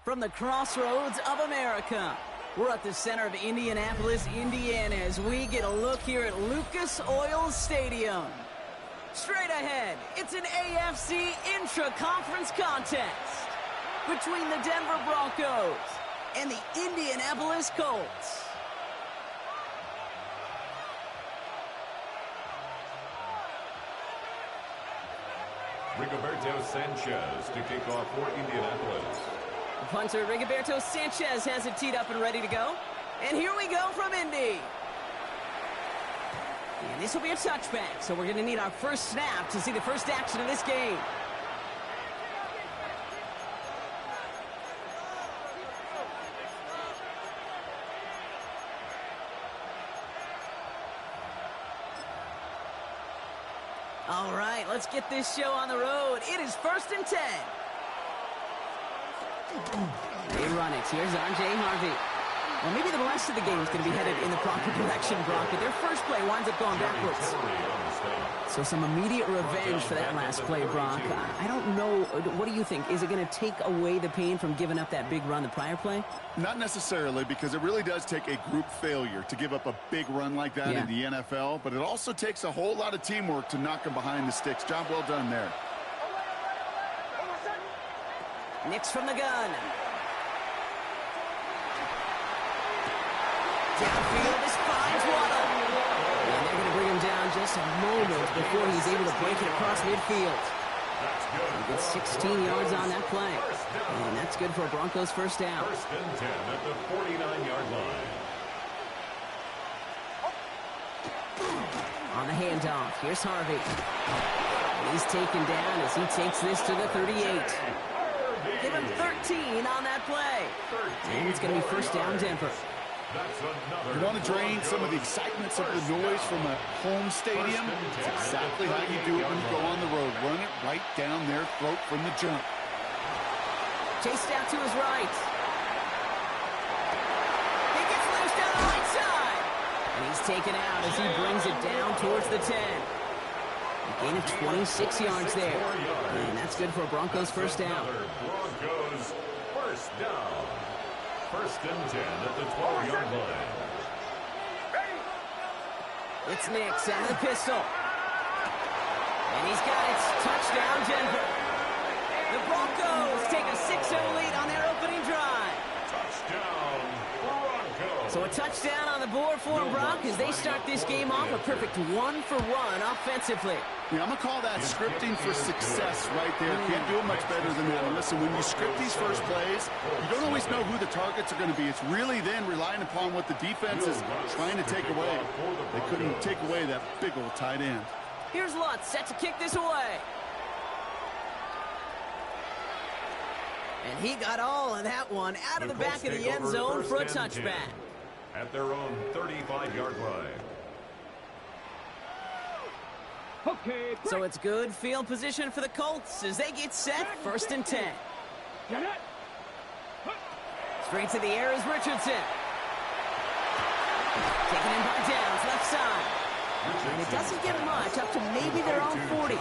from the crossroads of America. We're at the center of Indianapolis, Indiana, as we get a look here at Lucas Oil Stadium. Straight ahead, it's an AFC intra-conference contest between the Denver Broncos and the Indianapolis Colts. Rigoberto Sanchez to kick off for Indianapolis. The punter, Rigoberto Sanchez, has it teed up and ready to go. And here we go from Indy. And this will be a touchback, so we're going to need our first snap to see the first action of this game. All right, let's get this show on the road. It is 1st and 10. They run it. Here's R.J. Harvey. Well, maybe the rest of the game is going to be headed in the proper direction, Brock, but their first play winds up going backwards. So some immediate revenge for that last play, Brock. I don't know. What do you think? Is it going to take away the pain from giving up that big run the prior play? Not necessarily, because it really does take a group failure to give up a big run like that in the NFL, but it also takes a whole lot of teamwork to knock them behind the sticks. Job well done there. Nix from the gun. Downfield, this finds Waddle. And they're going to bring him down just a moment before he's able to break it across midfield. He gets 16 yards on that play. And that's good for a Broncos first down. 1st and 10 at the 49-yard line. On the handoff, here's Harvey. He's taken down as he takes this to the 38. Give him 13 on that play. And it's going to be first down Denver. You want to drain some of the excitement, some of the noise from a home stadium? It's exactly how you do it when you go on the road. Run it right down their throat from the jump. Chased out to his right. He gets loose down the right side. And he's taken out as he brings it down towards the 10. A gain of 26 yards there. And that's good for a Broncos first down. Broncos first down. 1st and 10 at the 12-yard line. It's Nix out of the pistol. And he's got it. Touchdown, Denver. The Broncos take a 6-0 lead on their opening drive. Touchdown, Broncos. So a touchdown on the board for them, Brock, as they start this game off a perfect 1-for-1 offensively. Yeah, I'm going to call that scripting for success right there. Can't do it much better than that. And listen, when you script these first plays, you don't always know who the targets are going to be. It's really then relying upon what the defense is trying to take away. They couldn't take away that big old tight end. Here's Lutz set to kick this away. And he got all of that one out of the back of the end zone for a touchback. At their own 35-yard line. Okay, so it's good field position for the Colts as they get set. 1st and 10. Straight to the air is Richardson. Taken in by Downs, left side. And it doesn't get much, up to maybe their own 40.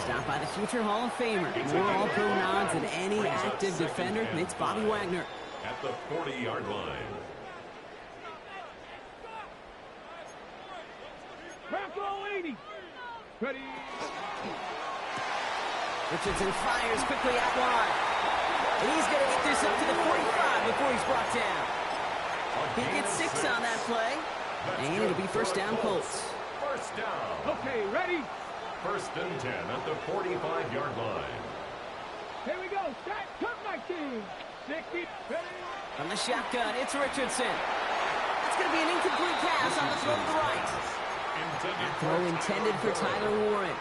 Stopped by the future Hall of Famer. More All-Pro nods than any active defender. It's Bobby Wagner. At the 40-yard line. Bronco 80. Ready. Richardson fires quickly out wide. And he's going to get this up to the 45 before he's brought down. He gets 6 on that play. And it'll be first down Colts. First down. Okay, ready. 1st and 10 at the 45-yard line. Here we go. Start. Come my team. 60. Ready. From the shotgun, it's Richardson. It's going to be an incomplete pass on the throw to the right. Throw intended for Tyler Warren.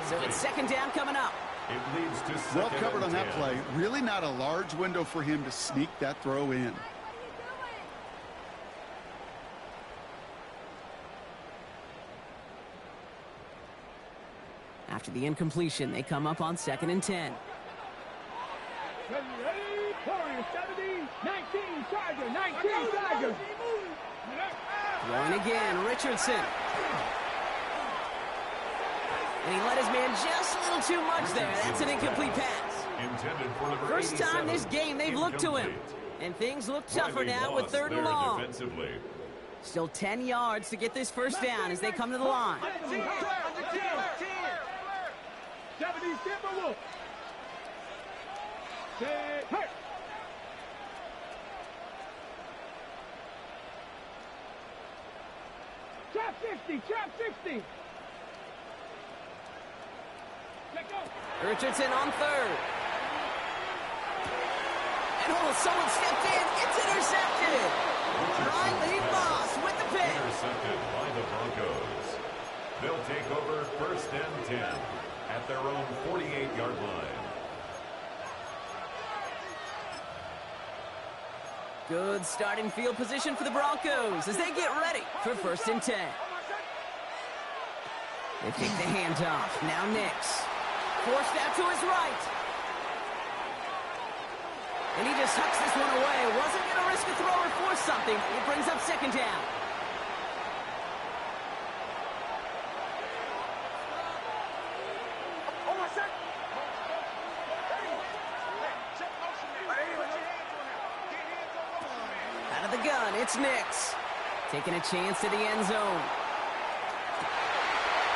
So it's 2nd down coming up. It leads to well covered on that play. Really not a large window for him to sneak that throw in. After the incompletion, they come up on 2nd and 10. Ready, Warrior 70, 19, Charger, 19, Charger. Throwing again, Richardson. And he let his man just a little too much there. That's an incomplete pass. Intended for number First time this game they've looked to him. And things look tougher now with 3rd and long. Defensively. Still 10 yards to get this first down as they come to the line. 70 Timberwolves. Hurt. Trap 60, trap 60. Let go. Richardson on 3rd. And someone stepped in. It's intercepted. Riley Moss with the pick. Intercepted by the Broncos. They'll take over 1st and 10 at their own 48-yard line. Good starting field position for the Broncos as they get ready for 1st and 10. They take the handoff. Now Nix. Forced out to his right. And he just hucks this one away. Wasn't going to risk a throw or force something. It brings up 2nd down. Out of the gun, it's Nix. Taking a chance to the end zone.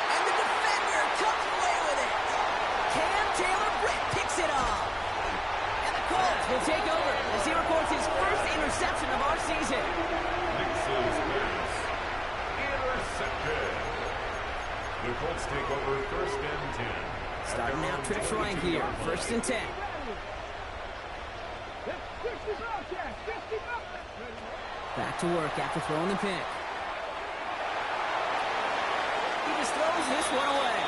And the defender comes away with it. Cam Taylor-Britt picks it off. And the Colts will take over as he records his first interception of our season. Nix's pass. Intercepted. The Colts take over 1st and 10. Starting out trips right here. 1st and 10. Back to work after throwing the pick. He just throws this one away.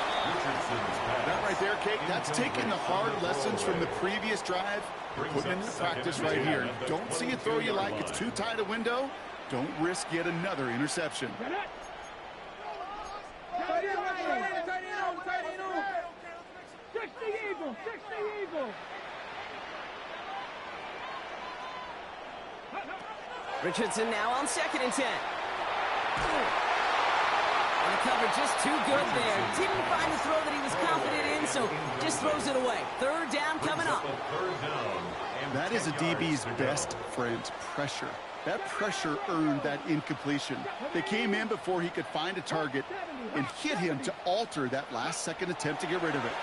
That right there, Kate, that's taking the hard lessons from the previous drive, putting them into practice right here. Don't see a throw you like. It's too tight a window. Don't risk yet another interception. 60 Eagles, 60 Eagles. Richardson now on 2nd and 10. And the cover just too good there. Didn't find the throw that he was confident in, so just throws it away. 3rd down coming up. That is a DB's best friend, pressure. That pressure earned that incompletion. They came in before he could find a target and hit him to alter that last-second attempt to get rid of it.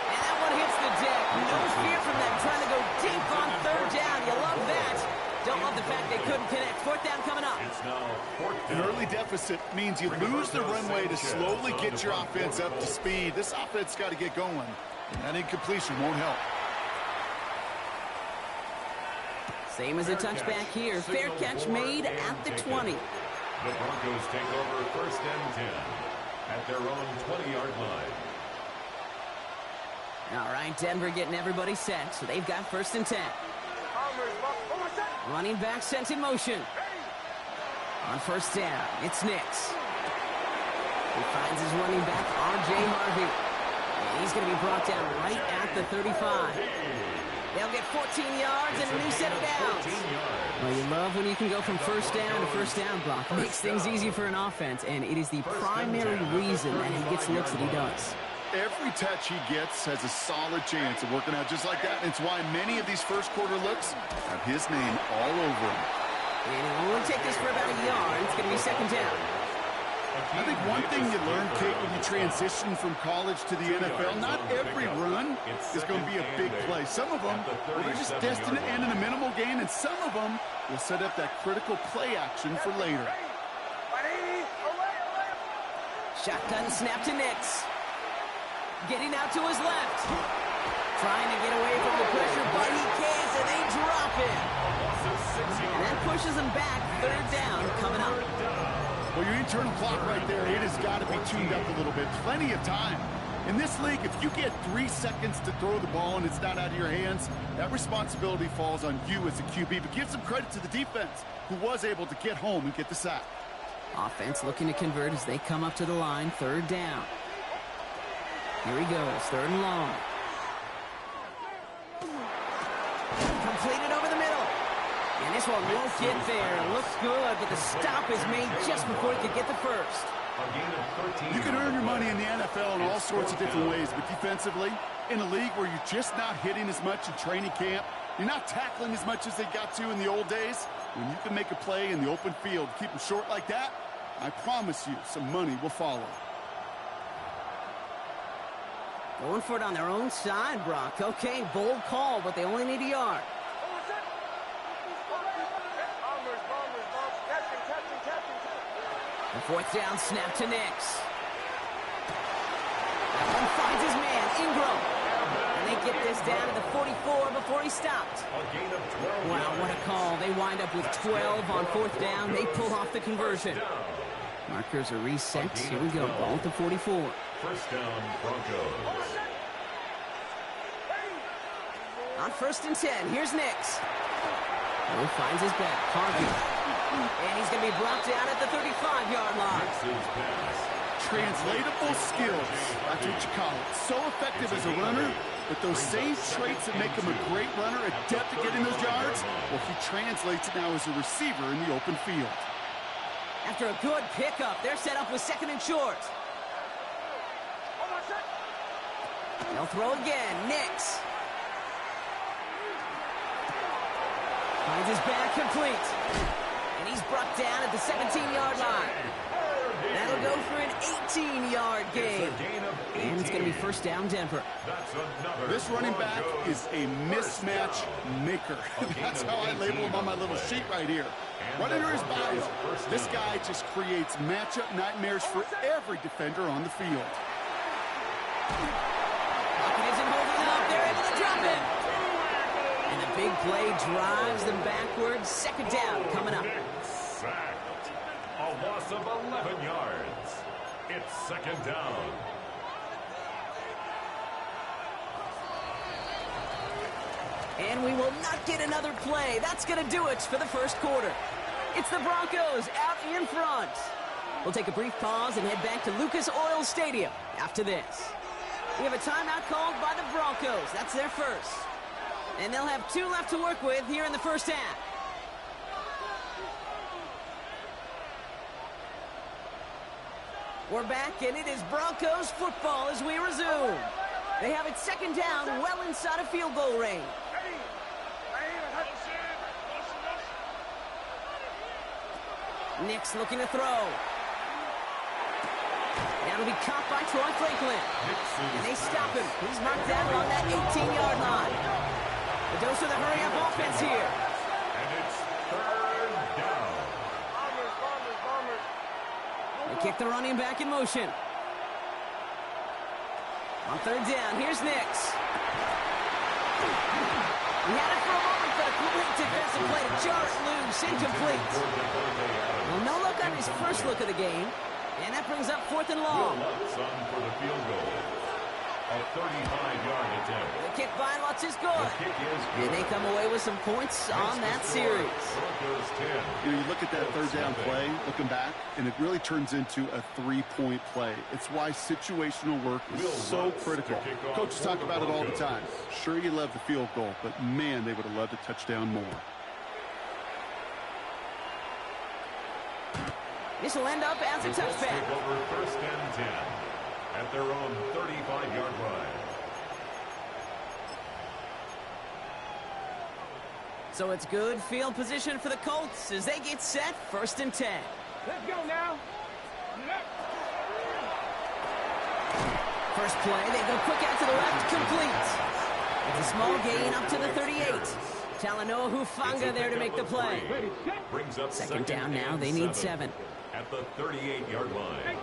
And that one hits the deck. No fear from them trying to go deep on 3rd down. You love that. Don't love the fact they couldn't connect. 4th down coming up. It's now 4th An down. early deficit means you lose the runway to slowly get your offense up to speed. This offense got to get going, and that incompletion won't help. Same as a touchback here. Fair catch made at the 20. The Broncos take over 1st and 10 at their own 20-yard line. All right, Denver getting everybody set, so they've got 1st and 10. Running back sent in motion. On 1st down, it's Nix. He finds his running back, R.J. Harvey. And he's going to be brought down right at the 35. They'll get 14 yards and a new set of downs. Well, you love when you can go from 1st down to 1st down, Brock. Makes things easy for an offense, and it is the primary reason that he gets looks that he does. Every touch he gets has a solid chance of working out just like that. It's why many of these first-quarter looks have his name all over them. And he'll only take this for about a yard. It's going to be 2nd down. I think one thing you learn, Kate, when you transition from college to the NFL, not every run is going to be a big play. Some of them, well, they're just destined to end in a minimal gain, and some of them will set up that critical play action for later. Shotgun snap to Nix. Getting out to his left. Trying to get away from the pressure, but he can't, and they drop it. And that pushes him back. 3rd down coming up. Well, your internal clock right there, it has got to be tuned up a little bit. Plenty of time. In this league, if you get 3 seconds to throw the ball and it's not out of your hands, that responsibility falls on you as a QB. But give some credit to the defense, who was able to get home and get the sack. Offense looking to convert as they come up to the line. 3rd down. Here he goes. 3rd and long. Completed over the middle. And this one won't get there. Looks good, but the stop is made just before he could get the first. A gain of 13. You can earn your money in the NFL in all sorts of different ways, but defensively, in a league where you're just not hitting as much in training camp, you're not tackling as much as they got to in the old days, when you can make a play in the open field, keep them short like that, I promise you some money will follow. Going for it on their own side, Brock. Okay, bold call, but they only need a yard. The fourth down snap to Nix. That one finds his man, Ingram. And they get this down to the 44 before he stopped. A gain of 12. Wow, what a call. They wind up with 12 on fourth down. They pull off the conversion. Markers are reset. Here we go. Ball at the 44. First down, Broncos. On 1st and 10, here's Nix. He finds his back. Harvey. And he's going to be brought down at the 35-yard line. Translatable skills. That's what you call it. So effective as a runner, but those same traits that make him a great runner, adept at getting those yards, well, he translates it now as a receiver in the open field. After a good pickup, they're set up with 2nd and short. They'll throw again. Nix. Finds his back complete. And he's brought down at the 17-yard line. That'll go for an 18-yard gain. And it's going to be first down, Denver. This running back is a mismatch maker. That's how I label him on my little sheet right here. Right under his body, this guy just creates matchup nightmares for every defender on the field. Pocket isn't holding it up. They're able to drop it. And the big play drives them backwards. 2nd down coming up. Sacked. A loss of 11 yards. It's 2nd down. And we will not get another play. That's going to do it for the first quarter. It's the Broncos out in front. We'll take a brief pause and head back to Lucas Oil Stadium after this. We have a timeout called by the Broncos. That's their first. And they'll have 2 left to work with here in the first half. We're back, and it is Broncos football as we resume. They have it 2nd down, well inside of field goal range. Nix looking to throw. That'll be caught by Troy Franklin. And they stop him. He's marked down on that 18-yard line. The dose of the hurry-up offense here. And it's 3rd down. They kick the running back in motion. On 3rd down, here's Nix. He had it for a moment, but a complete defensive play to jar it loose, incomplete. Well, no look on his first look of the game, and that brings up 4th and long. Son for the field goal. A 35-yard attempt. The kick by Lutz is good. The kick is good. And they come away with some points on that series. Broncos 10. You know, you look at that 3rd down play, looking back, and it really turns into a 3-point play. It's why situational work is so critical. Coaches talk about it all the time. Sure, you love the field goal, but man, they would have loved a touchdown more. This will end up as a touchback. Take over 1st and 10 at their own 35-yard line. So it's good field position for the Colts as they get set 1st and 10. Let's go now. First play, they go quick out to the left, complete. It's a small gain up to the 38. Talanoa Hufanga there to make the play. Brings up 2nd down now, they need 7. At the 38-yard line.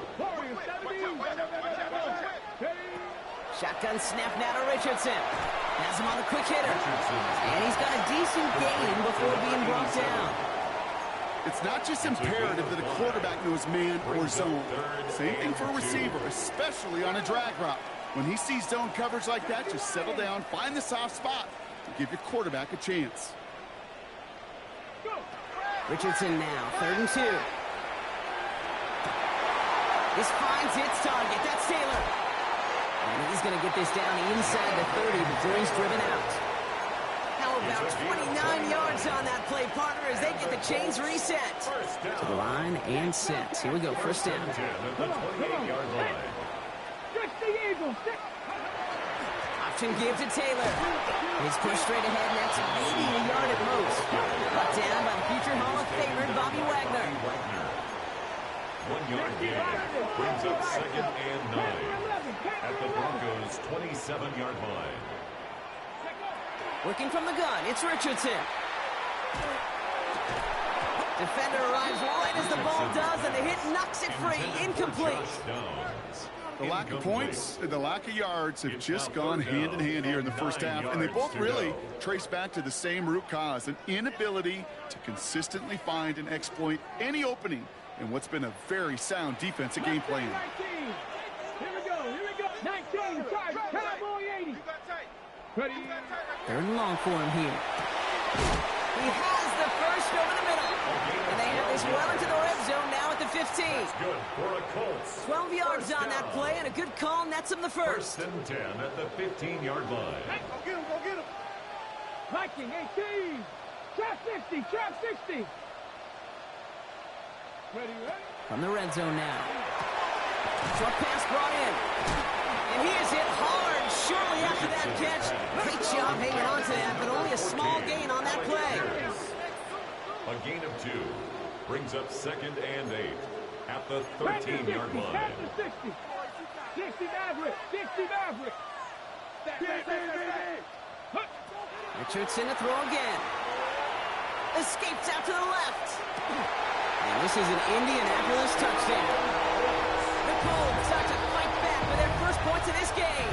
Shotgun snap now to Richardson. Has him on the quick hitter. And he's got a decent gain before being brought down. It's not just imperative that a quarterback knows man or zone. Same thing for a receiver, especially on a drag route. When he sees zone coverage like that, just settle down, find the soft spot, and give your quarterback a chance. Richardson now, 3rd and 2. This finds its target. That's Taylor. And he's going to get this down inside the 30 before he's driven out. Now about 29 yards on that play, partner, as they get the chains reset. To the line and set. Here we go, first down. Come on, 28-yard line. Stick the Eagles. Stick. Option give to Taylor. He's pushed straight ahead, and that's maybe a yard at most. Brought down by the future Hall of Famer, Bobby Wagner. 1 yard gain brings up second and 9 at the Broncos' 27-yard line. Working from the gun, it's Richardson. Defender arrives right as the ball does, and the hit knocks it free. Incomplete. The lack of points and the lack of yards have just gone hand in hand here in the first half, and they both really trace back to the same root cause, an inability to consistently find and exploit any opening in what's been a very sound defensive game plan. 19. Here we go. 19, charge, cowboy 80. Ready? Third and long for him here. He has the first over the middle. And they have this well into the red zone now at the 15. Good for a Colts. 12 yards on that play, and a good call nets him the first. First and 10 at the 15-yard line. Hey, go get him. Viking 18. Trap 60, trap 60. Ready? From the red zone now. Short pass brought in. And he is hit hard shortly after that catch. Great job hanging on to that, but only a small gain on that play. A gain of 2 brings up second and 8 at the 13-yard line. Back to 60. 60 Maverick. 60 Maverick. Richardson to throw again. Escapes out to the left. And this is an Indianapolis touchdown. The Colts start to fight back for their first points of this game.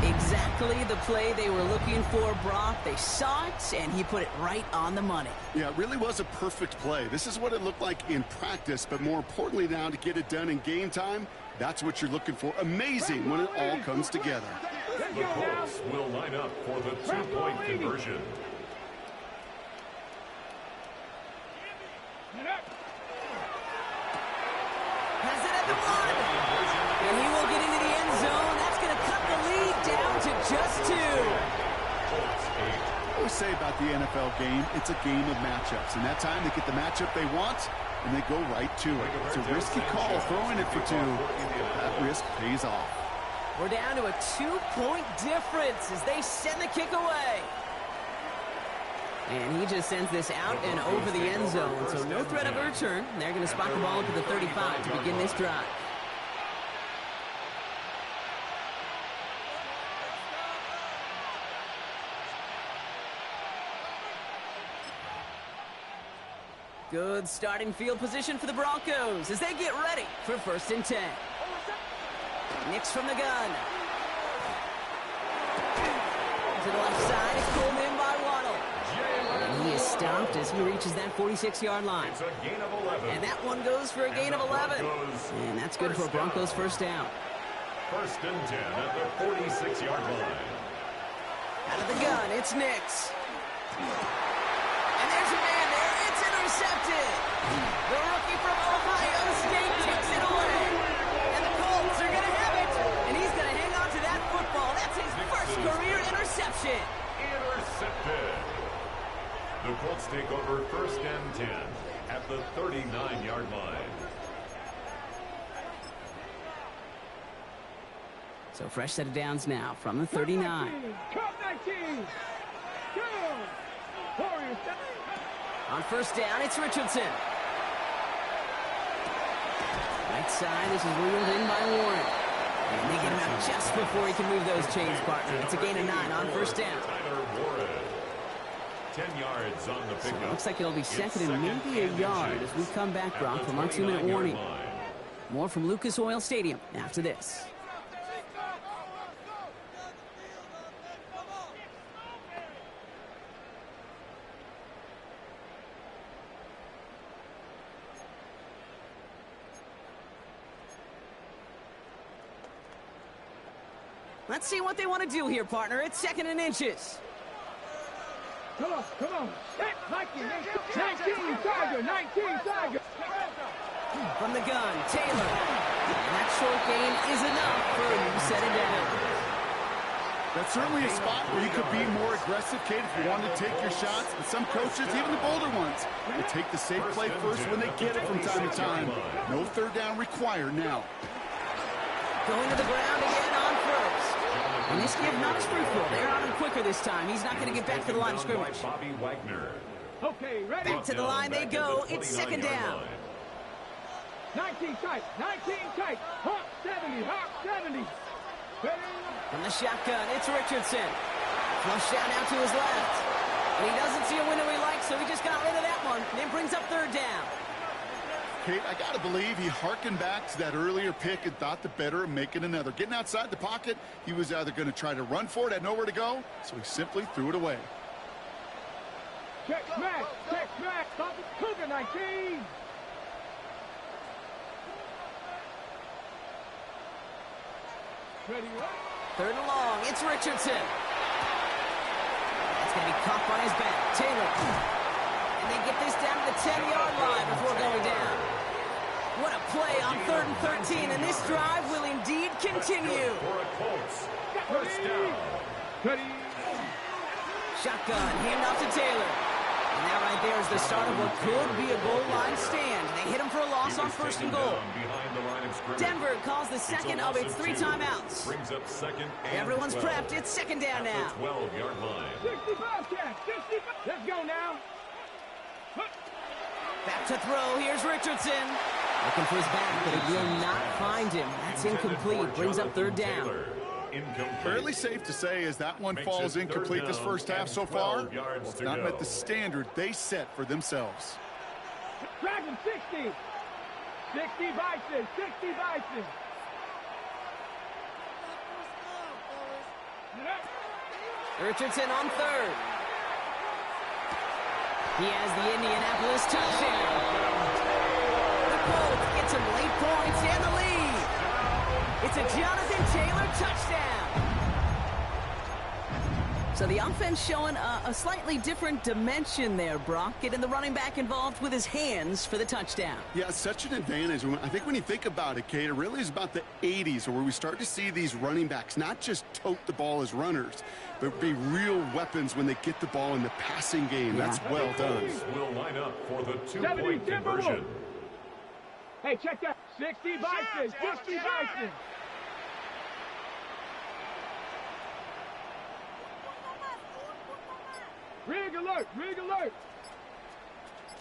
Exactly the play they were looking for, Brock. They saw it, and he put it right on the money. Yeah, it really was a perfect play. This is what it looked like in practice, but more importantly now to get it done in game time, that's what you're looking for. Amazing when it all comes together. The Colts will line up for the 2-point conversion. Has it at the 1. And he will get into the end zone. That's going to cut the lead down to just 2. I always say about the NFL game, it's a game of matchups. And that time they get the matchup they want, and they go right to it. It's a risky call throwing it for 2. That risk pays off. We're down to a 2-point difference as they send the kick away. And he just sends this out and over the end zone, so no threat of a return. They're going to spot the ball to the 35 to begin this drive. Good starting field position for the Broncos as they get ready for first and 10. Nix from the gun. To the left side, it's pulled in by Waddle. And he is stopped as he reaches that 46-yard line. It's a gain of 11. And that one goes for a gain of 11. And that's good for a Broncos first down. First and 10 at the 46-yard line. Out of the gun, it's Nix. And there's a man there. It's intercepted. The rookie from Ohio State takes it away. And the Colts are going to have it. And he's going to hang on to that football. That's his first career interception. Intercepted. The Colts take over first and 10 at the 39-yard line. So fresh set of downs now from the 39. Cup 19. Warriors. On first down, it's Richardson. Right side, this is wheeled in by Warren. And they get him out just before he can move those chains, partner. It's a gain of 9 on first down. Tyler Warren. 10 yards on the pickup. So it looks like it'll be second and maybe a yard as we come back, Brock, from our 2-minute warning. More from Lucas Oil Stadium after this. Let's see what they want to do here, partner. It's second and inches. Come on. Hey, 19 Tiger. 19 Tiger. From the gun, Taylor. And that short gain is enough for a new set of downs. That's certainly a spot where you could be more aggressive, Kate, if you wanted to take your shots. But some coaches, even the bolder ones, will take the safe play first when they get it from time to time. No third down required now. Going to the ground again on first. And this give not as fruitful. They're on him quicker this time. He's not going to get back to the line of scrimmage. Bobby Wagner. Okay, ready? Back to the line they go. It's second down. 19 tight, 19 tight. Hawk 70, Hawk 70. Ready? From the shotgun, it's Richardson. Flush down out to his left. And he doesn't see a window he likes, so he just got rid of that one. Then brings up third down. Kate, I got to believe he hearkened back to that earlier pick and thought the better of making another. Getting outside the pocket, he was either going to try to run for it, had nowhere to go, so he simply threw it away. Check smash, stop it, Cougar 19. Ready, right? Third and long, it's Richardson. That's going to be caught by his back. Taylor. And they get this down to the 10-yard line before going down. What a play on 3rd and 13, and this drive will indeed continue. For a Colts. First down. Ready? Shotgun, hand off to Taylor. And that right there is the start of what could be a goal line stand. They hit him for a loss on 1st and goal. Denver calls the second of its 3 timeouts. Brings up second and Everyone's 12. prepped. It's second down now. 12-yard line. 65 catch, 65. Let's go now. Back to throw. Here's Richardson. Looking for his back, but it will not find him. That's incomplete. Brings up third down. Fairly safe to say as that one falls incomplete this first half so far. Well, it's not met the standard they set for themselves. Dragon 60. 60 Bison, 60 Bison. Richardson on third. He has the Indianapolis touchdown. The Colts get some late points and the lead. It's a Jonathan Taylor touchdown. So the offense showing a slightly different dimension there, Brock. Getting the running back involved with his hands for the touchdown. Yeah, such an advantage. I think when you think about it, Kate, it really is about the 80s where we start to see these running backs not just tote the ball as runners, but be real weapons when they get the ball in the passing game. That's well done. Will line up for the 2-point conversion. Hey, check that. 60 Bison, 60 Bison. Rig alert, rig alert.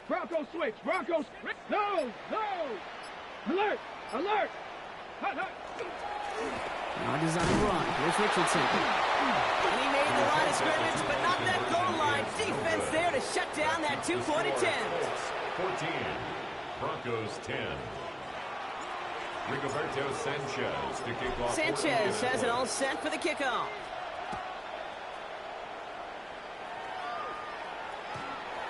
Bronco switch, Bronco switch. No, no. Alert, alert. Hut, hut. Now design run. Here's Richardson. And he made the line of scrimmage, but not that goal line. Defense there to shut down that 2-point attempt. 14. Broncos 10. Rigoberto Sanchez to kick off. Sanchez has it all set for the kickoff.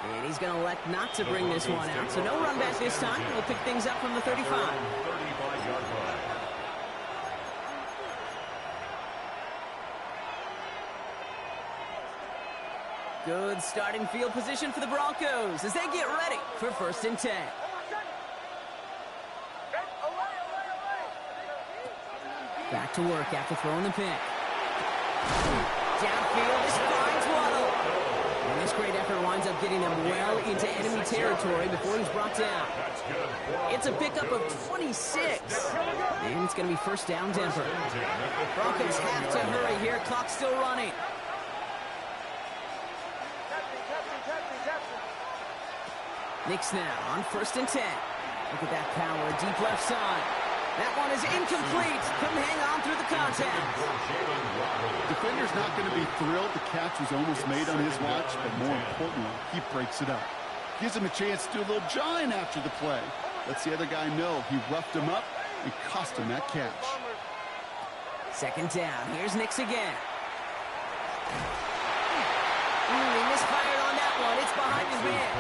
And he's going to elect not to bring this one out. So no run back this time. We'll pick things up from the 35. 35-yard line. Good starting field position for the Broncos as they get ready for 1st and 10. Back to work after throwing the pick. Downfield, this finds Waddle. And this great effort winds up getting them well into enemy territory before he's brought down. It's a pickup of 26. And it's going to be 1st down Denver. Broncos have to hurry here. Clock's still running. Knicks now on 1st and 10. Look at that power, deep left side. That one is incomplete. Couldn't hang on through the contact. Defender's not going to be thrilled the catch was almost made on his watch, but more importantly, he breaks it up. Gives him a chance to do a little jawing after the play. Lets the other guy know he roughed him up and cost him that catch. 2nd down. Here's Knicks again. He misfired on that one. It's behind his man.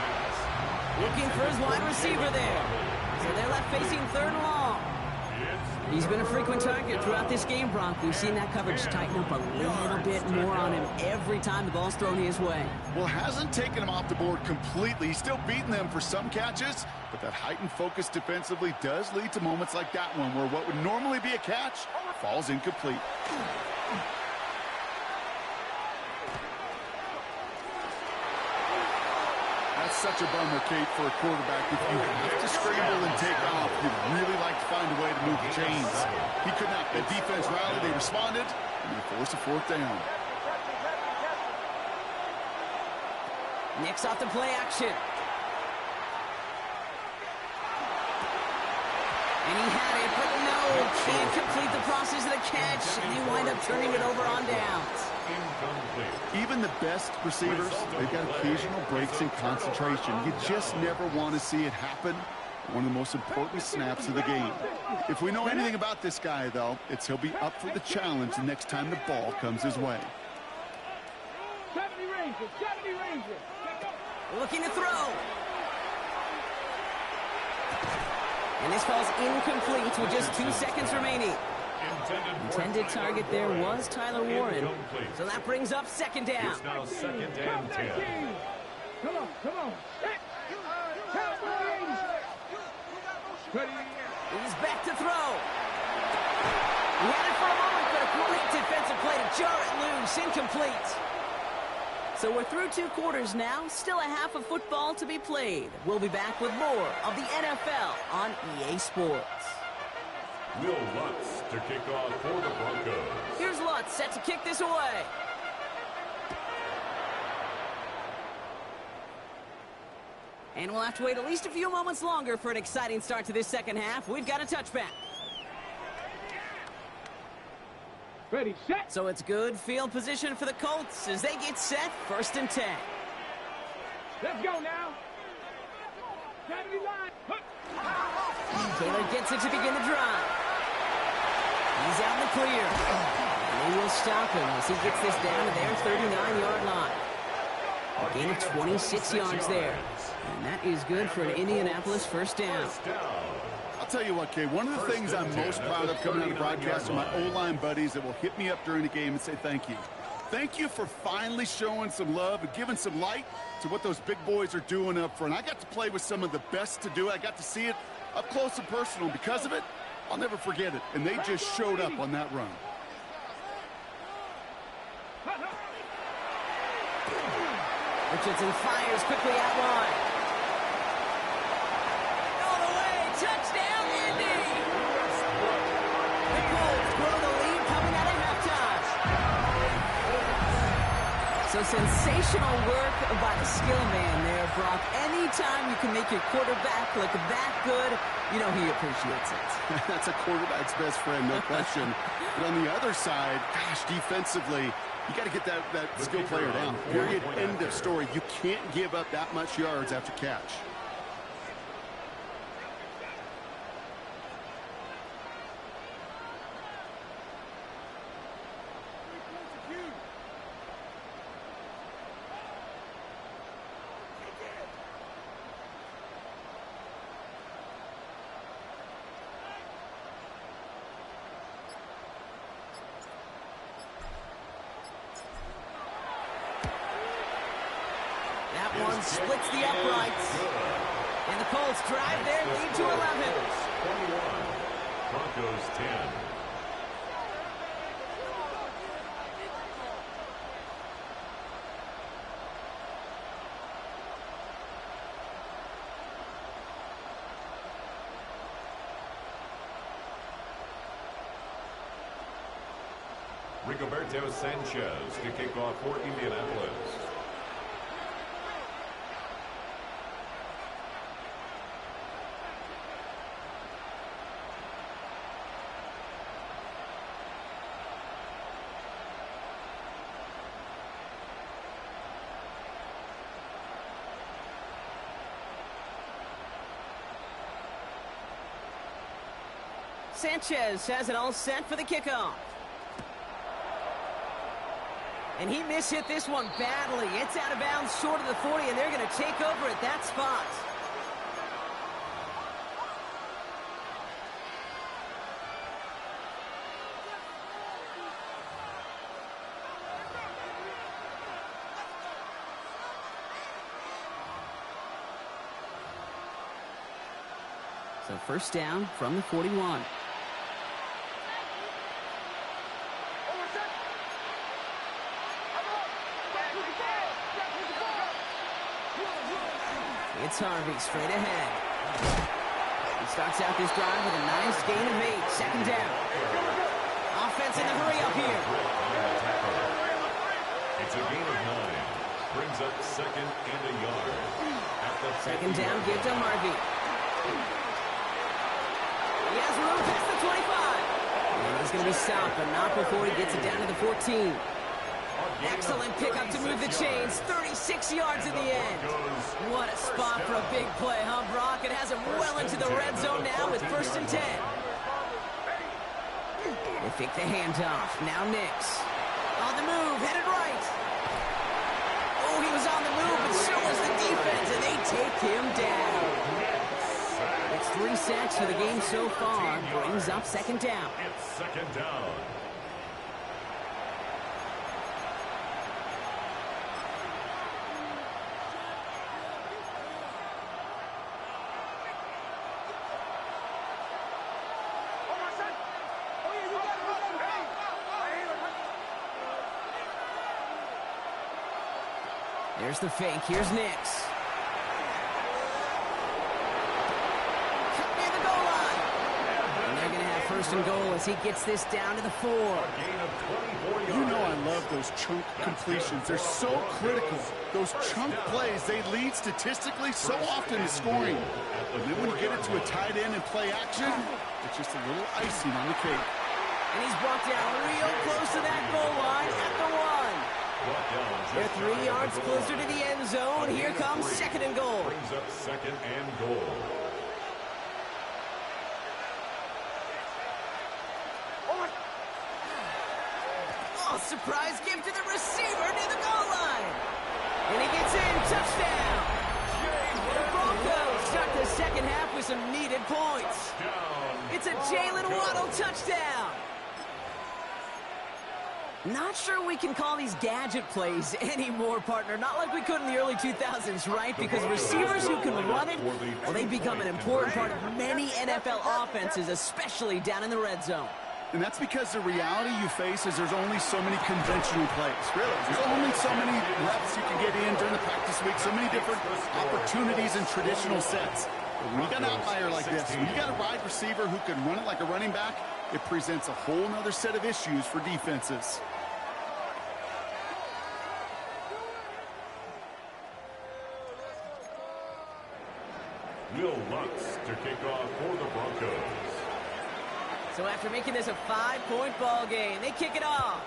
Looking for his wide receiver there. So they're left facing 3rd and long. He's been a frequent target throughout this game, Brock. We've seen that coverage tighten up a little bit more on him every time the ball's thrown his way. Well, hasn't taken him off the board completely. He's still beating them for some catches, but that heightened focus defensively does lead to moments like that one where what would normally be a catch falls incomplete. That's such a bummer, Kate, for a quarterback. If you have to scramble and take off, you'd really like to find a way to move the chains. He could not. The defense rallied, they responded, and they forced a fourth down. Nicks off the play action. And he had it, but no, can't complete the process of the catch, and they wind up turning it over on downs. Even the best receivers, they've got occasional breaks in concentration. You just never want to see it happen. One of the most important snaps of the game. If we know anything about this guy, though, it's he'll be up for the challenge the next time the ball comes his way. 70 Rangers. Looking to throw. And this ball's incomplete with just 2 seconds remaining. Intended target there was Tyler Warren. So that brings up second down. It's now second and 10. Come on. Cowboys. He's back to throw. He had it for a moment, but a great defensive play to jar it loose. Incomplete. So we're through 2 quarters now. Still a half of football to be played. We'll be back with more of the NFL on EA Sports. Will Lutz to kick off for the Broncos. Here's Lutz set to kick this away. And we'll have to wait at least a few moments longer for an exciting start to this second half. We've got a touchback. Ready, set. So it's good field position for the Colts as they get set, 1st and 10. Let's go now. 70 line. Taylor gets it to begin the drive. He's out in the clear. And they will stop him as he gets this down to their 39-yard line. A gain of 26 yards there. And that is good for an Indianapolis first down. I'll tell you what, Kay, one of the things I'm most proud of coming out of broadcast are my O-line buddies that will hit me up during the game and say thank you. Thank you for finally showing some love and giving some light to what those big boys are doing up front. I got to play with some of the best to do it. I got to see it up close and personal. Because of it, I'll never forget it. And they just showed up on that run. Richardson fires quickly out wide. All the way, touchdown, Indy! The Colts grow the lead coming out of halftime. So sensational work by the skill man there, Brock. Anytime you can make your quarterback look that good, you know he appreciates it. That's a quarterback's best friend, no question. But on the other side, gosh, defensively, you got to get that skill player down. Period. End of story. You can't give up that much yards after catch. One splits the uprights. And the Colts drive their lead to 11. 21. Broncos 10. Rigoberto Sanchez to kick off for Indianapolis. Sanchez has it all set for the kickoff. And he mishit this one badly. It's out of bounds short of the 40, and they're going to take over at that spot. So first down from the 41. It's Harvey straight ahead. He starts out this drive with a nice gain of 8. Second down. Offense in the hurry up here. It's a gain of 9. Brings up second and a yard. At the second down, give to Harvey. He has room past the 25. And he's going to be stopped, but not before he gets it down to the 14. Excellent pickup to move the chains. 36 yards in the end. What a spot for a big play, huh, Brock? It has him well into the red zone now with 1st and 10. They fake the handoff. Now Nix. On the move, headed right. Oh, he was on the move, but so was the defense, and they take him down. It's 3 sacks for the game so far. Brings up second down. It's second down. There's the fake. Here's Nix. Cut near the goal line. And they're going to have 1st and goal as he gets this down to the 4. You know I love those chunk completions. They're so critical. Those chunk plays, they lead statistically so often to scoring. And then when you get into a tight end and play action, it's just a little icing on the cake. And he's brought down real close to that goal line at the 1. They're 3 yards closer to the end zone. Here comes 2nd and goal. Brings up 2nd and goal. Oh, surprise give to the receiver near the goal line. And he gets in. Touchdown. The Broncos start the second half with some needed points. It's a Jalen Waddle touchdown. Not sure we can call these gadget plays anymore, partner. Not like we could in the early 2000s, right? Because receivers who can run it, well, they become an important part of many NFL offenses, especially down in the red zone. And that's because the reality you face is there's only so many conventional plays. Really, there's only so many reps you can get in during the practice week, so many different opportunities and traditional sets. But when you got an outlier like this, when you got a wide receiver who can run it like a running back, it presents a whole other set of issues for defenses. Will Lutz to kick off for the Broncos. So after making this a 5-point ball game, they kick it off.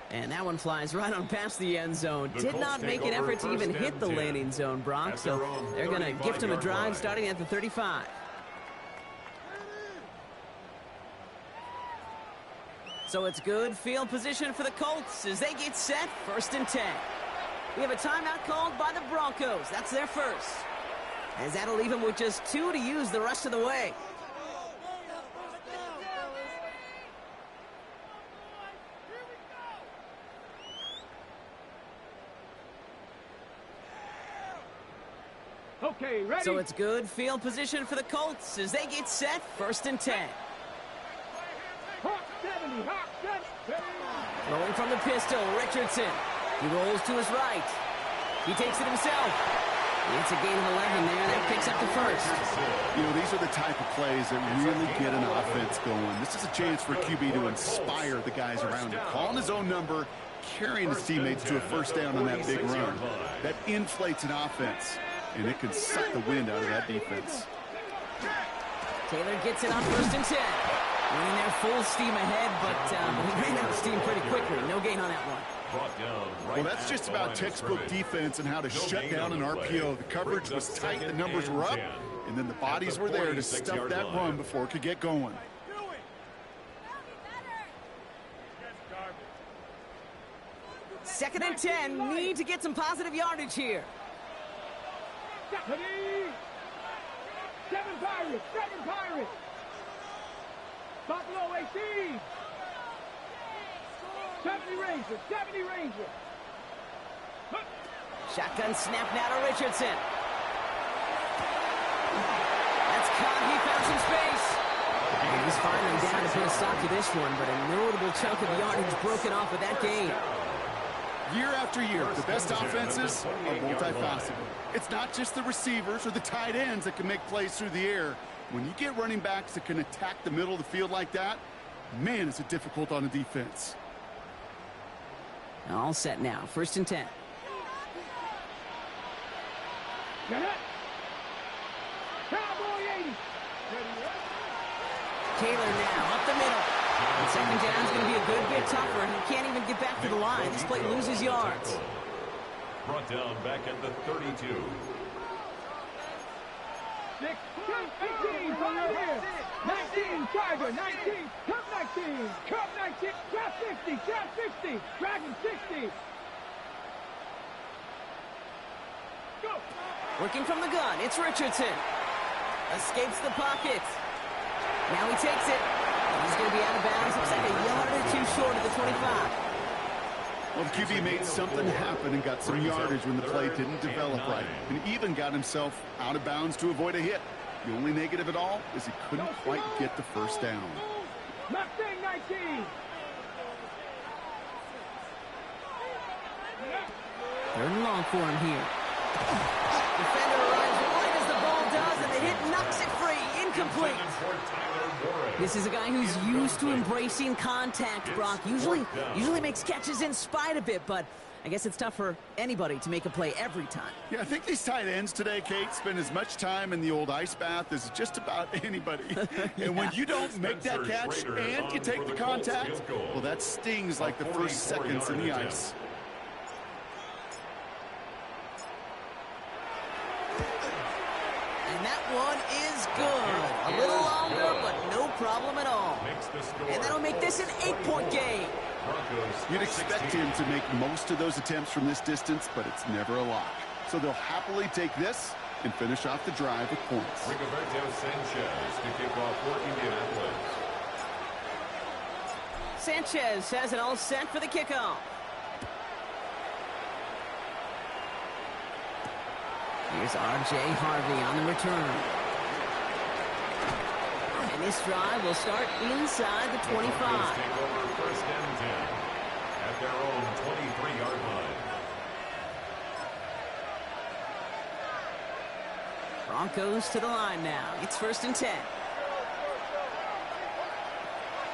And that one flies right on past the end zone. Did not make an effort to even hit the landing zone, Brock. So they're going to gift him a drive starting at the 35. So it's good field position for the Colts as they get set. 1st and 10. We have a timeout called by the Broncos. That's their first. As that'll leave them with just 2 to use the rest of the way. Okay, ready? So it's good field position for the Colts as they get set. 1st and 10. Hawk 70, Hawk 70. Throwing from the pistol, Richardson. He rolls to his right. He takes it himself. It's a gain of 11 there. That picks up the 1st. You know, these are the type of plays that really get an offense going. This is a chance for QB to inspire the guys around him. Calling his own number, carrying his teammates to a 1st down on that big run. That inflates an offense, and it can suck the wind out of that defense. Taylor gets it on 1st and 10. Running there full steam ahead, but he ran out of steam pretty quickly. No gain on that one. Well, that's just about textbook defense and how to shut down an RPO. The coverage was tight, the numbers were up, and then the bodies were there to stuff that run before it could get going. Second and 10, need to get some positive yardage here. 7 Pirates, 7 Pirates. Buffalo 18. 70 Rangers, 70 Rangers. Shotgun snap now to Richardson. That's caught. He found some space. And he's finally down to put a stop to this one, but a notable chunk of yardage broken off with that game. Year after year, the best offenses are multifaceted. It's not just the receivers or the tight ends that can make plays through the air. When you get running backs that can attack the middle of the field like that, man, is it difficult on a defense. All set now. 1st and 10. Get it. Cowboy 80. Taylor now up the middle. And 2nd down is going to be a good bit tougher. He can't even get back to the line. This play loses yards. Brought down back at the 32. 6, 18, from right here. 19, Tiger, 19, Cup 19, Cup 19, Trap 60, Trap 60, Dragon 60. Go. Working from the gun, it's Richardson. Escapes the pocket. Now he takes it. He's going to be out of bounds. Looks like a yard or two short of the 25. Well, the QB made something happen and got some yardage when the play didn't develop right. And even got himself out of bounds to avoid a hit. The only negative at all is he couldn't quite get the first down. Mustang 19. 3rd and long for him here. Defender arrives right as the ball does, and the hit knocks it free. Incomplete. This is a guy who's used to embracing contact, Brock. Usually makes catches in spite of it, but I guess it's tough for anybody to make a play every time. Yeah, I think these tight ends today, Kate, spend as much time in the old ice bath as just about anybody. And when you don't make that catch and you take the contact, well, that stings like the first seconds in the ice. And that one is good. A little longer, but no problem at all. And that'll make this an 8-point game. You'd expect him to make most of those attempts from this distance, but it's never a lock. So they'll happily take this and finish off the drive with points. Rigoberto Sanchez to kick off for Indianapolis. Sanchez has it all set for the kickoff. Here's R.J. Harvey on the return. And this drive will start inside the 25. Take over 1st and 10 at their own 23-yard line. Broncos to the line now. It's 1st and 10.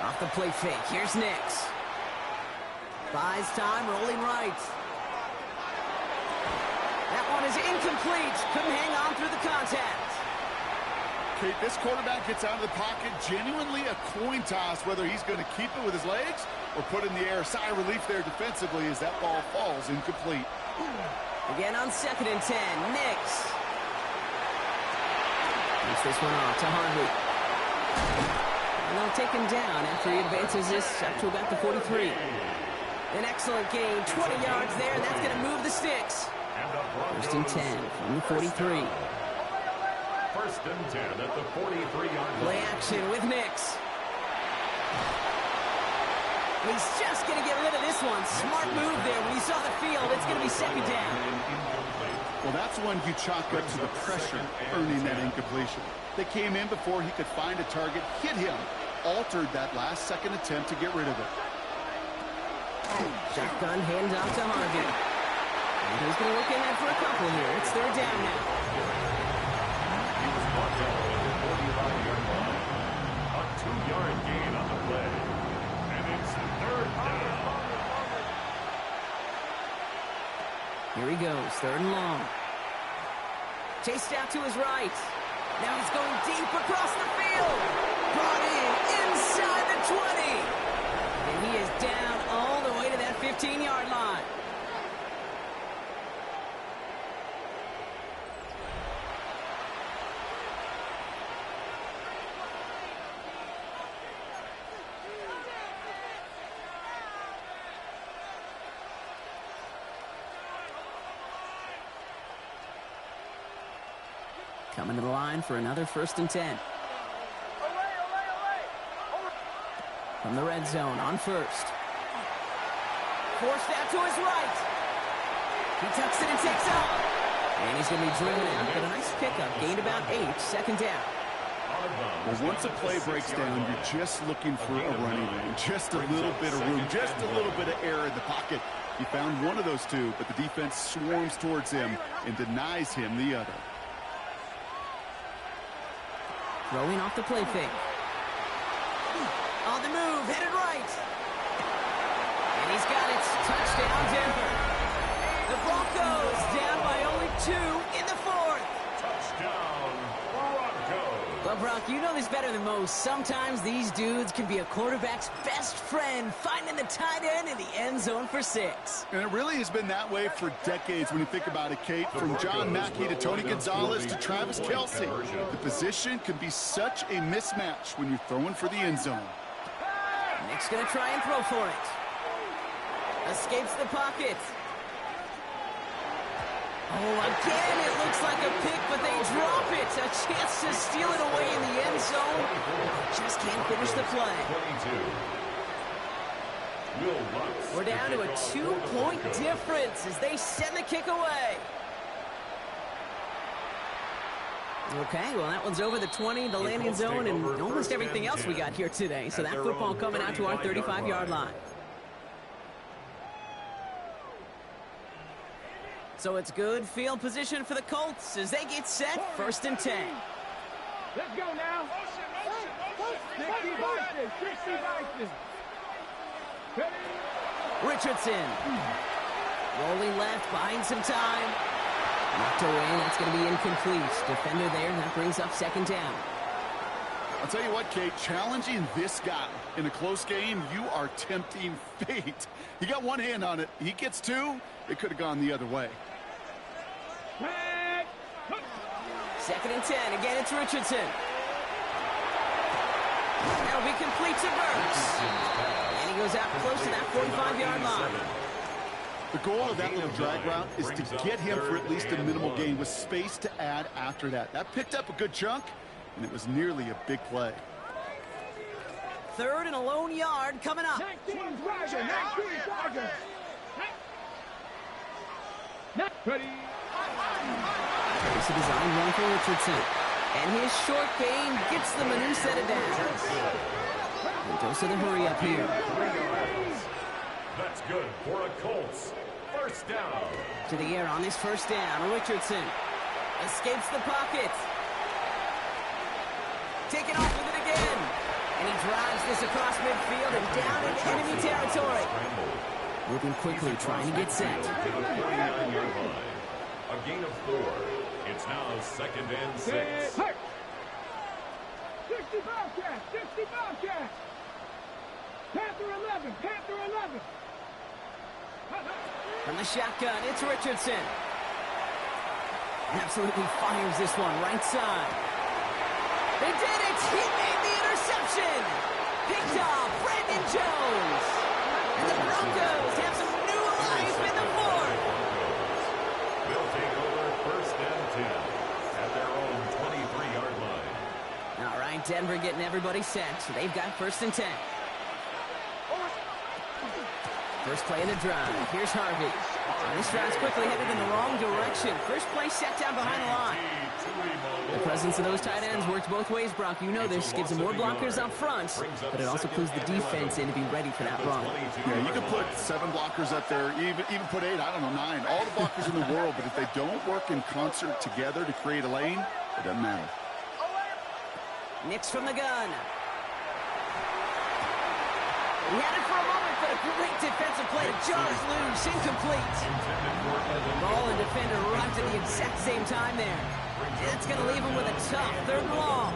Off the play fake. Here's Nix. Buys time, rolling right. That one is incomplete. Couldn't hang on through the contact. Kate, this quarterback gets out of the pocket, genuinely a coin toss whether he's going to keep it with his legs or put in the air. Sigh of relief there defensively as that ball falls incomplete. Again on 2nd and 10. Nix. Keeps this one off to Harvey. And they'll take him down after he advances this up to about the 43. An excellent gain. 20 yards there, and that's going to move the sticks. 1st and 10 from the 43. 1st and 10 at the 43-yard line. Play action with Nix. He's just going to get rid of this one. Smart move there. When he saw the field, it's going to be 2nd down. Well, that's one you chalk up to the pressure earning that incompletion. They came in before he could find a target, hit him, altered that last-second attempt to get rid of it. Shotgun handoff to Harvey. And he's going to look ahead for a couple here. It's 3rd down now. He was brought down at the 45-yard line. A 2-yard gain on the play. And it's 3rd down. Here he goes, 3rd and long. Chased out to his right. Now he's going deep across the field. Brought in inside the 20. And he is down all the way to that 15-yard line. Coming to the line for another 1st and 10. From the red zone on 1st. Forced out to his right. He tucks it and takes off. And he's going to be driven out, but a nice pickup. Gained about 8, 2nd down. Well, once a play breaks down, you're just looking for a running lane. Just a little bit of room, just a little bit of air in the pocket. He found one of those two, but the defense swarms towards him and denies him the other. Throwing off the play fake. On the move, headed right. And he's got it. Touchdown, Denver. The Broncos down by only 2 in the 4th. Touchdown, Broncos. Well, Brock, you know this better than most. Sometimes these dudes can be a quarterback's best friend, finding the tight end in the end zone for 6. And it really has been that way for decades when you think about it, Kate. From John Mackey to Tony Gonzalez to Travis Kelce. The position can be such a mismatch when you're throwing for the end zone. Nick's going to try and throw for it. Escapes the pocket. Oh, again, it looks like a pick, but they drop it. A chance to steal it away in the end zone. Just can't finish the play. 22. Will Lutz. We're down to a 2-point difference as they send the kick away. Okay, well, that one's over the 20, the landing zone, and almost everything else we got here today. So that football coming out to our 35-yard line. So it's good field position for the Colts as they get set, 1st and 10. Let's go now. 60 Bison. 60 Bison. Richardson. Rolling left, buying some time. Knocked away, that's going to be incomplete. Defender there, that brings up 2nd down. I'll tell you what, Kate, challenging this guy in a close game, you are tempting fate. He got one hand on it. He gets 2. It could have gone the other way. 2nd and 10. Again, it's Richardson. That'll be complete to Burks. And he goes out close to that 45-yard line. The goal of that little drag route is to get him for at least a minimal gain with space to add after that. That picked up a good chunk, and it was nearly a big play. 3rd and a lone yard coming up. 19 Tiger. 19 Tiger. Ready. It's a design run for Richardson. And his short gain gets them a new set of downs. And goes to the hurry up here. That's good for a Colts. 1st down. To the air on this 1st down. Richardson escapes the pocket. Taking off with it again. And he drives this across midfield and down in enemy territory. Moving quickly, trying to get set. To the 49-yard line. A gain of 4. It's now 2nd and 6. 60 Bobcats. 60 Bobcats. Panther 11. Panther 11. From the shotgun, it's Richardson. Absolutely fires this one right side. They did it! He made the interception! Picked off Brandon Jones! And the Broncos have some new life in the 4th! They'll take over 1st and 10 at their own 23-yard line. All right, Denver getting everybody set. So they've got 1st and 10. First play of the drive. Here's Harvey. This drive's quickly headed in the wrong direction. First play set down behind the line. The presence of those tight ends works both ways, Brock. You know this. Gives them more blockers up front, but it also clues the defense in to be ready for that run. Yeah, you can put 7 blockers up there, even put 8, I don't know, 9. All the blockers in the world, but if they don't work in concert together to create a lane, it doesn't matter. Nix from the gun. He had it for a moment, but a great defensive play. Jars loose, incomplete. Ball and defender arrived at the exact same time there. That's going to leave him with a tough 3rd and long.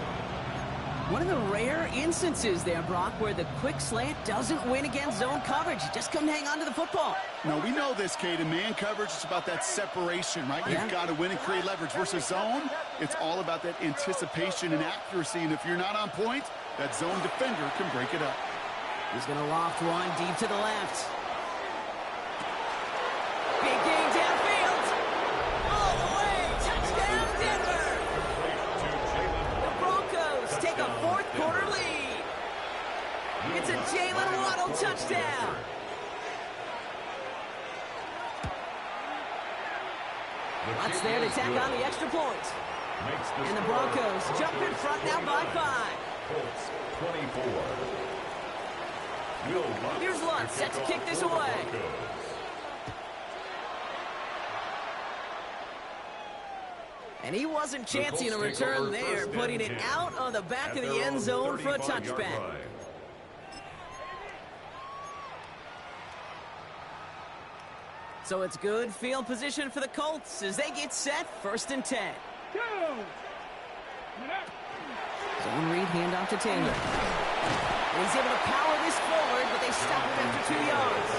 One of the rare instances there, Brock, where the quick slant doesn't win against zone coverage. You just couldn't hang on to the football. No, we know this, Kate. In man coverage, it's about that separation, right? Yeah. You've got to win and create leverage. Versus zone, it's all about that anticipation and accuracy. And if you're not on point, that zone defender can break it up. He's going to loft one deep to the left. Big gain downfield. All the way. Touchdown, Denver. The Broncos take a 4th quarter lead. It's a Jalen Waddle touchdown. Watts there to tack on the extra point. And the Broncos jump in front now by 5. Colts 24. Here's Lutz set to kick this away. And he wasn't chancing a return there, putting it out on the back of the end zone for a touchback. So it's good field position for the Colts as they get set, 1st and 10. Zone read, handoff to Taylor. And he's able to power this forward, but they stop him after 2 yards.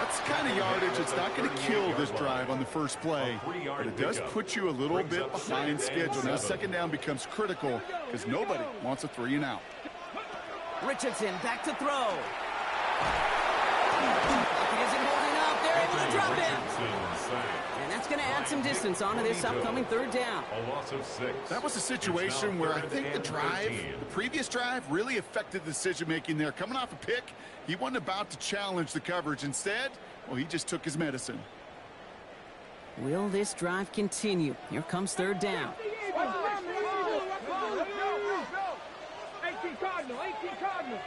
That's the kind of yardage it's not going to kill this drive on the first play, but it does put you a little bit behind schedule. Now 2nd down becomes critical because nobody wants a 3 and out. Richardson back to throw. He isn't holding up. They're able to drop him. And that's going to add some distance onto this upcoming 3rd down. A loss of 6. That was a situation where I think the previous drive really affected the decision-making there. Coming off a pick, he wasn't about to challenge the coverage. Instead, well, he just took his medicine. Will this drive continue? Here comes 3rd down. 18 Cardinal, 18 Cardinal.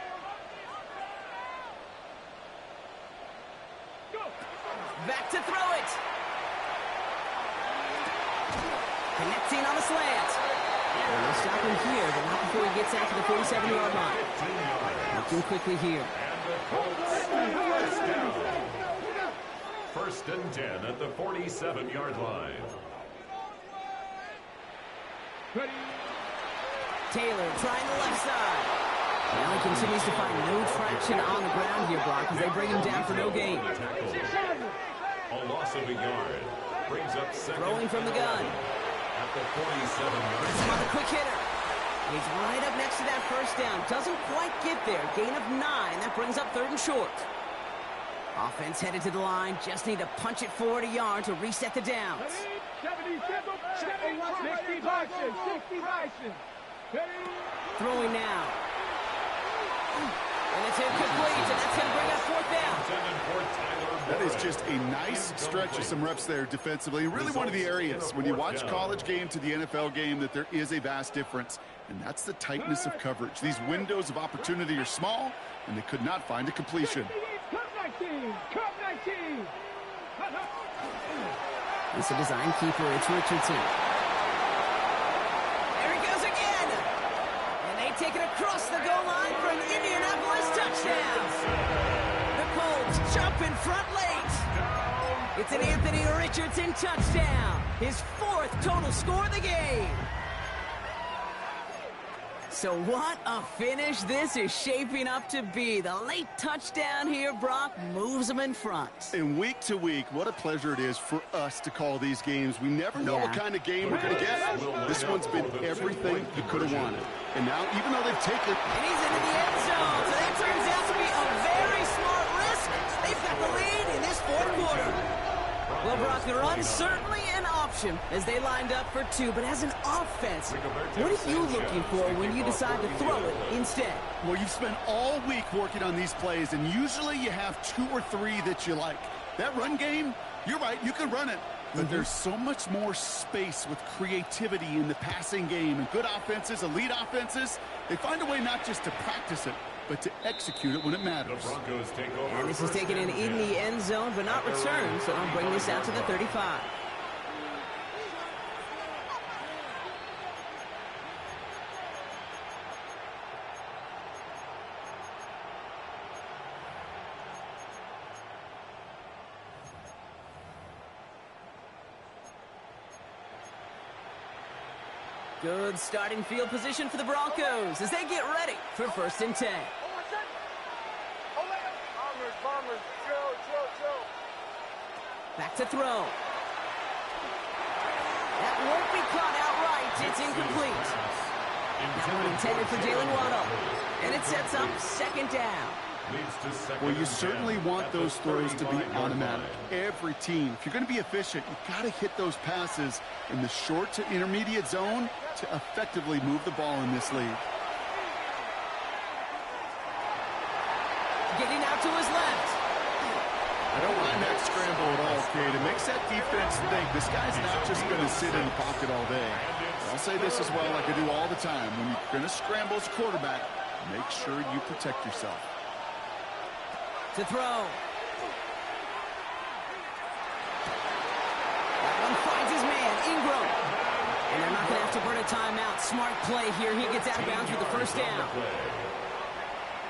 Back to throw it. Connecting on the slant. And they'll stop him here, but not before he gets out to the 47-yard line. Looking quickly here. First and 10 at the 47-yard line. Taylor trying the left side. Now he continues to find no traction on the ground here, Brock, as they bring him down for no gain. A loss of a yard. Brings up 2nd. Throwing from the gun. At the 47-yard line. Another quick hitter. He's right up next to that 1st down. Doesn't quite get there. Gain of 9. That brings up 3rd and short. Offense headed to the line. Just need to punch it forward a yard to reset the downs. 60 Throwing now. And it's incomplete, and that's going to bring up 4th down. That is just a nice stretch of some reps there defensively. Really one of the areas when you watch college game to the NFL game that there is a vast difference, and that's the tightness of coverage. These windows of opportunity are small, and they could not find a completion. It's a design keeper. It's Richardson. There he goes again. And they take it across the goal line for an Indianapolis touchdown. The Colts jump in front late. It's an Anthony Richardson touchdown. His 4th total score of the game. So what a finish this is shaping up to be. The late touchdown here, Brock, moves them in front. And week to week, what a pleasure it is for us to call these games. We never know what kind of game we're going to get. This one's been everything you could have wanted. And now, even though they've taken... And he's into the end zone, so that turns out to be a very smart risk. They've got the lead in this 4th quarter. Well, Brock, the run's certainly an option as they lined up for 2, but as an offense, what are you looking for when you decide to throw it instead? Well, you've spent all week working on these plays, and usually you have 2 or 3 that you like. That run game, you're right, you can run it. But there's so much more space with creativity in the passing game. And good offenses, elite offenses, they find a way not just to practice it, but to execute it when it matters. The Broncos take over. And this is taken in the end zone, but not returned, so I'll bring this out to the 35. Good starting field position for the Broncos as they get ready for 1st and 10. Back to throw. That won't be caught outright. It's incomplete. That one intended for Jalen Waddle. And it sets up 2nd down. Well, you certainly want those throws to be automatic. Every team, if you're going to be efficient, you've got to hit those passes in the short to intermediate zone to effectively move the ball in this league. Getting out to his left. I don't mind that scramble at all, Cade. It makes that defense think this guy's not just going to sit in the pocket all day. I'll say this as well like I do all the time. When you're going to scramble as a quarterback, make sure you protect yourself. To throw. That one finds his man. Ingram. And they're not going to have to burn a timeout. Smart play here. He gets out of bounds with the first down.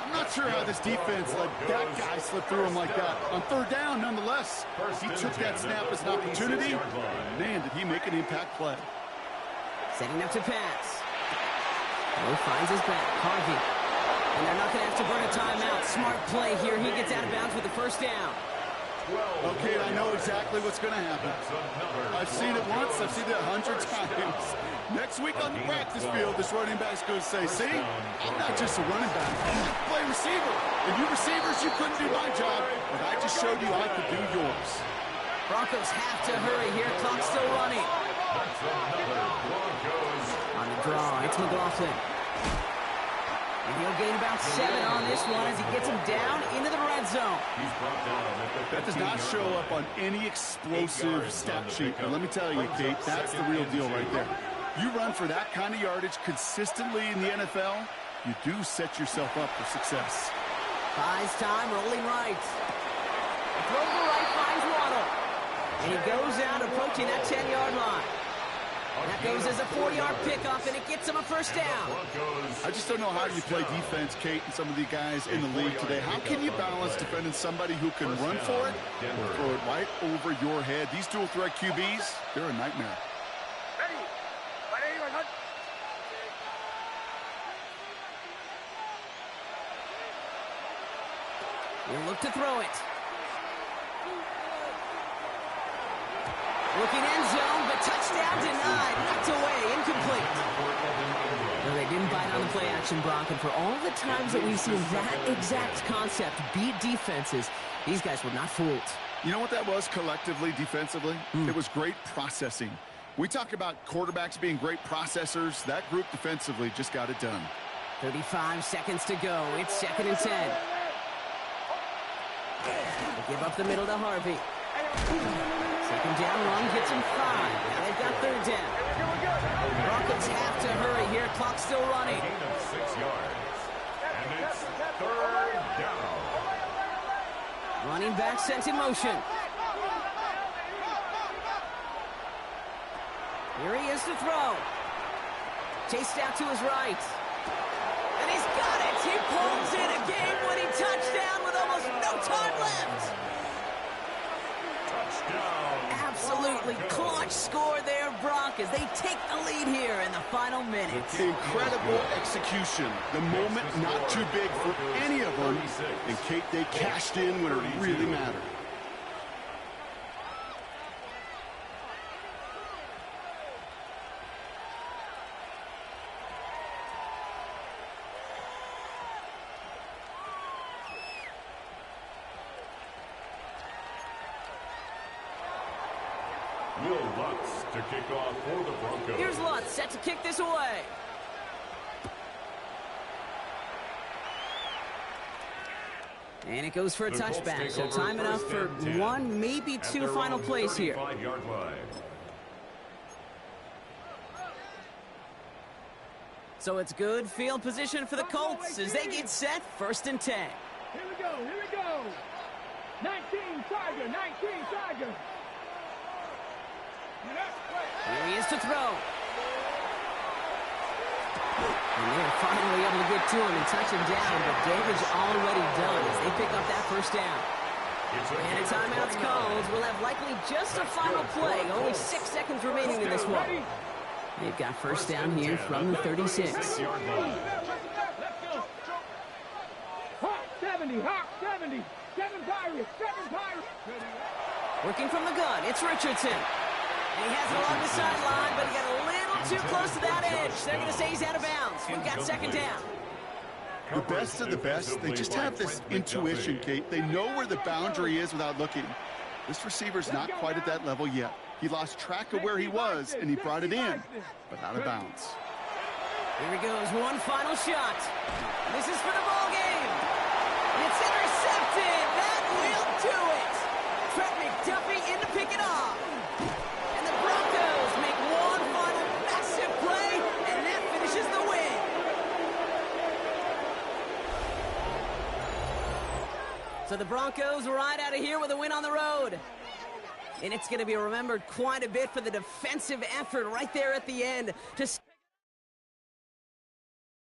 I'm not sure how this defense let that guy slip through him like that. On third down, nonetheless, he took that snap as an opportunity. Man, did he make an impact play. Setting up to pass. Moore finds his back. Harvey. And they're not going to have to burn a timeout. Smart play here. He gets out of bounds with the first down. Okay, I know exactly what's going to happen. I've seen it once. I've seen it 100 times. Next week on the practice field, this running back's going to say, see, I'm not just a running back. I'm a play receiver. And you receivers, you couldn't do my job, but I just showed you I could do yours. Broncos have to hurry here. Clock's still running. On the draw, it's McLaughlin. And he'll gain about 7 on this one as he gets him down into the red zone. That does not show up on any explosive stat sheet. But let me tell you, Kate, that's the real deal right there. You run for that kind of yardage consistently in the NFL, you do set yourself up for success. Buys time, rolling right. Throw to the right, finds Waddle. And he goes out approaching that 10-yard line. That goes as a 4-yard pickup, and it gets him a first down. I just don't know how you play defense, Kate, and some of the guys in the league today. How can you balance defending somebody who can run for it or throw it right over your head? These dual-threat QBs, they're a nightmare. He'll look to throw it. Looking end zone, but touchdown denied. Knocked away, incomplete. No, they didn't bite on the play action, Brock, and for all the times that we've seen that exact concept beat defenses, these guys were not fooled. You know what that was collectively, defensively? It was great processing. We talk about quarterbacks being great processors. That group defensively just got it done. 35 seconds to go. It's 2nd and 10. They give up the middle to Harvey. Second down run gets him 5. Now they've got 3rd down. Broncos have to hurry here. Clock's still running. Gain of 6 yards. And it's 3rd down. Running back sent in motion. Here he is to throw. Chased out to his right. And he's got it. He pulls in a game-winning touchdown with almost no time left. Absolutely clutch score there, Brock, as they take the lead here in the final minutes. Incredible execution. The moment not too big for any of them. And Kate, they cashed in when it really mattered. Will Lutz to kick off for the Broncos. Here's Lutz set to kick this away. And it goes for a touchback, so time enough for 1, maybe 2 final plays here. So it's good field position for the Colts as they get set, 1st and 10. Here we go, here we go. 19 Tiger, 19 Tiger. Here he is to throw. And they're finally able to get to him and touch him down, but damage already done as they pick up that first down. And a timeout's called. We'll have likely just a final play. Only 6 seconds remaining in this one. They've got first down here from the 36. Hawk 70, Hawk 70. 7 Pirates, 7 Pirates. Working from the gun, it's Richardson. And he has it along the sideline, but he got a little too close to that edge. They're going to say he's out of bounds. We've got 2nd down. The best of the best, they just have this intuition, Kate. They know where the boundary is without looking. This receiver's not quite at that level yet. He lost track of where he was, and he brought it in, but out of bounds. Here he goes, one final shot. This is for the ball game. It's intercepted. That will do it. Trent McDuffie in to pick it off. And the Broncos make one final massive play, and that finishes the win. So the Broncos ride out of here with a win on the road. And it's going to be remembered quite a bit for the defensive effort right there at the end to